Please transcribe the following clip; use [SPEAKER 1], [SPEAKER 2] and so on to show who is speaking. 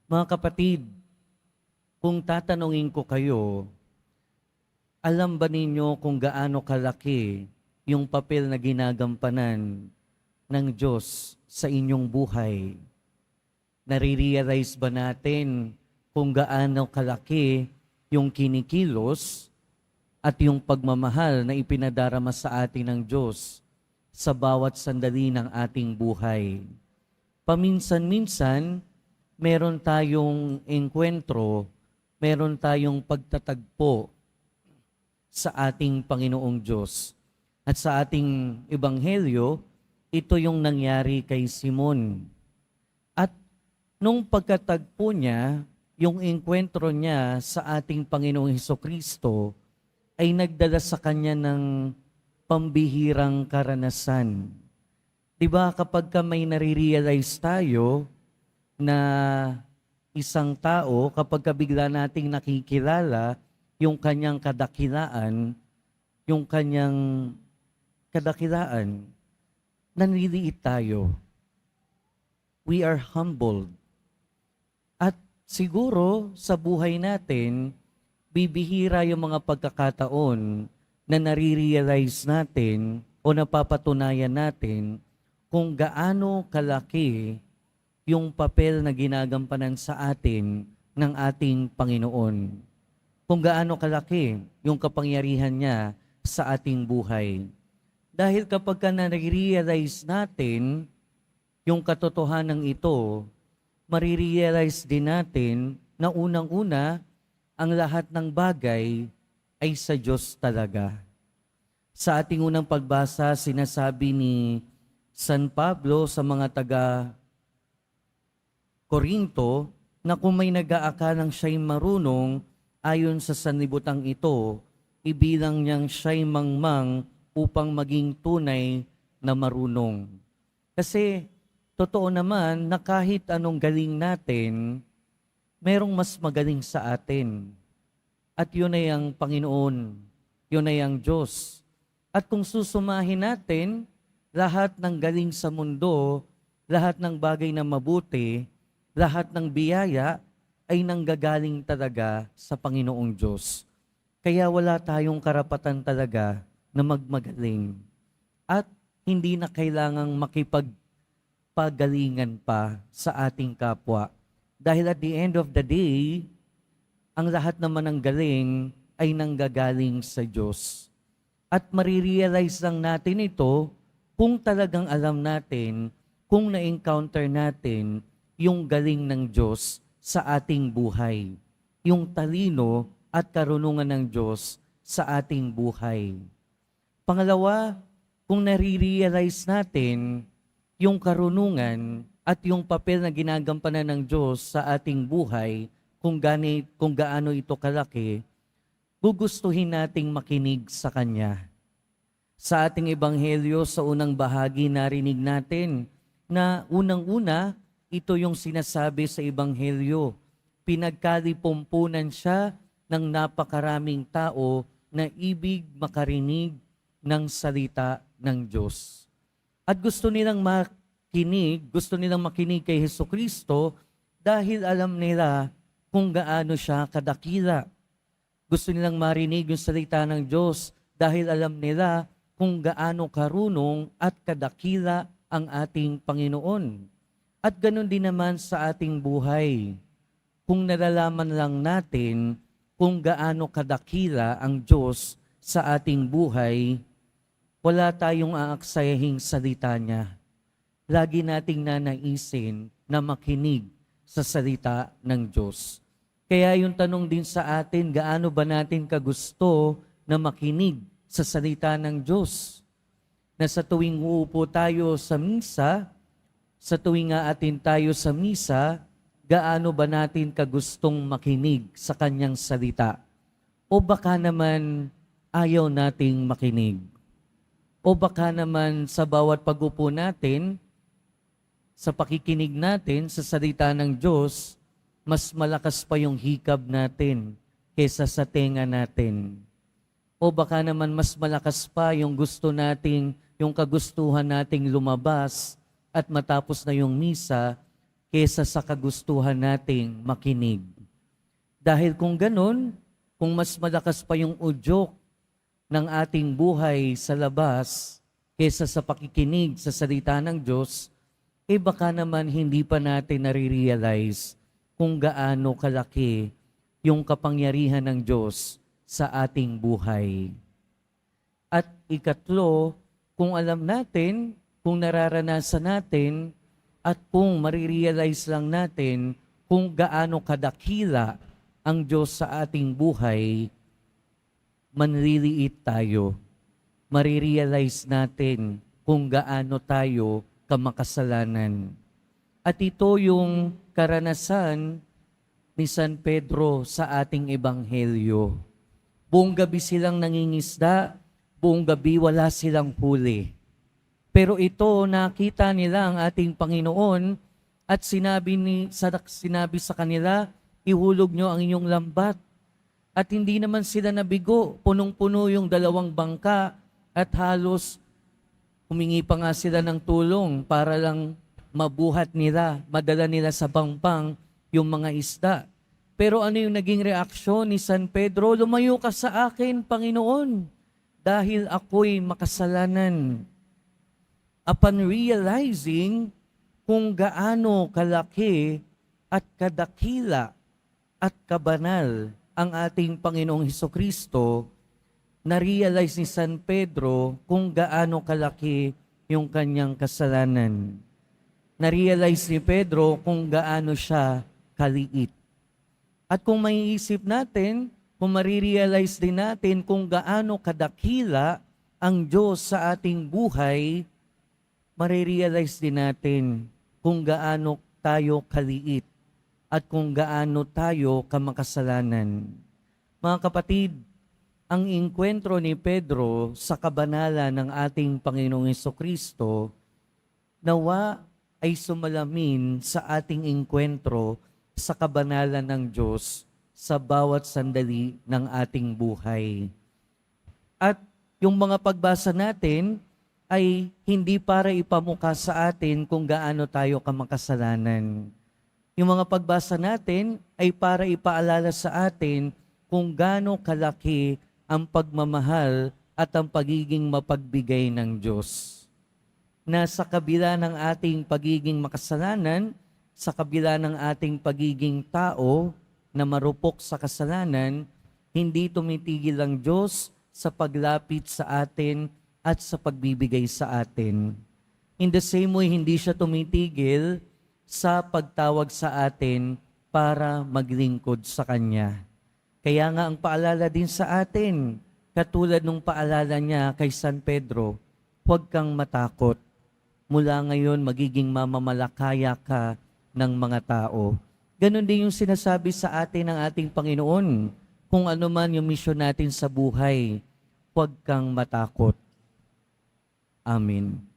[SPEAKER 1] Mga kapatid, kung tatanungin ko kayo, alam ba ninyo kung gaano kalaki yung papel na ginagampanan ng Diyos sa inyong buhay? Nare-realize ba natin kung gaano kalaki yung kinikilos at yung pagmamahal na ipinadarama sa atin ng Diyos sa bawat sandali ng ating buhay? Paminsan-minsan, meron tayong engkwentro, meron tayong pagtatagpo sa ating Panginoong Diyos. At sa ating ebanghelyo, ito yung nangyari kay Simon. At nung pagkatagpo niya, yung engkwentro niya sa ating Panginoong Hesukristo ay nagdala sa kanya ng pambihirang karanasan. Diba kapag may nare-realize tayo na isang tao, kapag bigla nating nakikilala yung kanyang kadakilaan, nanliliit tayo. We are humbled. At siguro sa buhay natin, bibihira yung mga pagkakataon na nare-realize natin o napapatunayan natin kung gaano kalaki yung papel na ginagampanan sa atin ng ating Panginoon. Kung gaano kalaki yung kapangyarihan niya sa ating buhay. Dahil kapag na-realize natin yung katotohanan ito, marirealize din natin na unang-una, ang lahat ng bagay ay sa Diyos talaga. Sa ating unang pagbasa, sinasabi ni San Pablo sa mga taga-Korinto na kung may nag-aakalang siya'y marunong, ayon sa sanlibutan ito, ibilang niyang siya'y mangmang upang maging tunay na marunong. Kasi totoo naman na kahit anong galing natin, merong mas magaling sa atin. At yun ay ang Panginoon, yun ay ang Diyos. At kung susumahin natin, lahat ng galing sa mundo, lahat ng bagay na mabuti, lahat ng biyaya ay nanggagaling talaga sa Panginoong Diyos. Kaya wala tayong karapatan talaga na magmagaling. At hindi na kailangang makipagpagalingan pa sa ating kapwa. Dahil at the end of the day, ang lahat naman ng galing ay nanggagaling sa Diyos. At marirealize lang natin ito kung talagang alam natin, kung na-encounter natin yung galing ng Diyos sa ating buhay. Yung talino at karunungan ng Diyos sa ating buhay. Pangalawa, kung nare-realize natin yung karunungan at yung papel na ginagampanan ng Diyos sa ating buhay, kung gaano ito kalaki, gugustuhin nating makinig sa Kanya. Sa ating ebanghelyo, sa unang bahagi, narinig natin na unang-una, ito yung sinasabi sa ebanghelyo. Pinagkalipumpunan siya ng napakaraming tao na ibig makarinig ng salita ng Diyos. At gusto nilang makinig kay Hesukristo dahil alam nila kung gaano siya kadakila. Gusto nilang marinig yung salita ng Diyos dahil alam nila kung gaano karunong at kadakila ang ating Panginoon. At ganun din naman sa ating buhay. Kung nalalaman lang natin kung gaano kadakila ang Diyos sa ating buhay, wala tayong aaksayahing salita niya. Lagi nating nanaisin na makinig sa salita ng Diyos. Kaya yung tanong din sa atin, gaano ba natin kagusto na makinig sa salita ng Diyos? Na sa tuwing uupo tayo sa misa, sa tuwing aatin tayo sa misa, gaano ba natin kagustong makinig sa Kanyang salita? O baka naman ayaw nating makinig? O baka naman sa bawat pag-upo natin, sa pakikinig natin sa salita ng Diyos, mas malakas pa yung hikab natin kaysa sa tenga natin. O baka naman mas malakas pa yung gusto nating, yung kagustuhan nating lumabas at matapos na yung misa, kesa sa kagustuhan nating makinig. Dahil kung ganun, kung mas malakas pa yung udyok ng ating buhay sa labas kesa sa pakikinig sa salita ng Diyos, baka naman hindi pa natin nare-realize kung gaano kalaki yung kapangyarihan ng Diyos sa ating buhay. At ikatlo, kung alam natin, kung nararanasan natin, at kung marirealize lang natin kung gaano kadakila ang Diyos sa ating buhay, manliliit tayo. Marirealize natin kung gaano tayo kamakasalanan. At ito yung karanasan ni San Pedro sa ating ebanghelyo. Buong gabi silang nangingisda, buong gabi wala silang huli. Pero ito, nakita nila ang ating Panginoon at sinabi sa kanila, ihulog nyo ang inyong lambat. At hindi naman sila nabigo, punong-puno yung 2 bangka at halos humingi pa nga sila ng tulong para lang mabuhat nila, madala nila sa bangpang yung mga isda. Pero ano yung naging reaksyon ni San Pedro? Lumayo ka sa akin, Panginoon, dahil ako'y makasalanan. Upon realizing kung gaano kalaki at kadakila at kabanal ang ating Panginoong Hesukristo, na-realize ni San Pedro kung gaano kalaki yung kanyang kasalanan. Na-realize ni Pedro kung gaano siya kaliit. At kung maiisip natin, kung marirealize din natin kung gaano kadakila ang Diyos sa ating buhay, marirealize din natin kung gaano tayo kaliit at kung gaano tayo kamakasalanan. Mga kapatid, ang inkwentro ni Pedro sa kabanalan ng ating Panginoong Hesukristo, nawa ay sumalamin sa ating inkwentro sa kabanalan ng Diyos sa bawat sandali ng ating buhay. At yung mga pagbasa natin ay hindi para ipamukha sa atin kung gaano tayo kamakasalanan. Yung mga pagbasa natin ay para ipaalala sa atin kung gaano kalaki ang pagmamahal at ang pagiging mapagbigay ng Diyos. Na sa kabila ng ating pagiging makasalanan, sa kabila ng ating pagiging tao na marupok sa kasalanan, hindi tumitigil ang Diyos sa paglapit sa atin at sa pagbibigay sa atin. In the same way, hindi siya tumitigil sa pagtawag sa atin para maglingkod sa Kanya. Kaya nga ang paalala din sa atin, katulad nung paalala niya kay San Pedro, huwag kang matakot. Mula ngayon, magiging mamamalakaya ka ng mga tao. Ganon din yung sinasabi sa atin ng ating Panginoon, kung ano man yung misyon natin sa buhay, huwag kang matakot. Amen.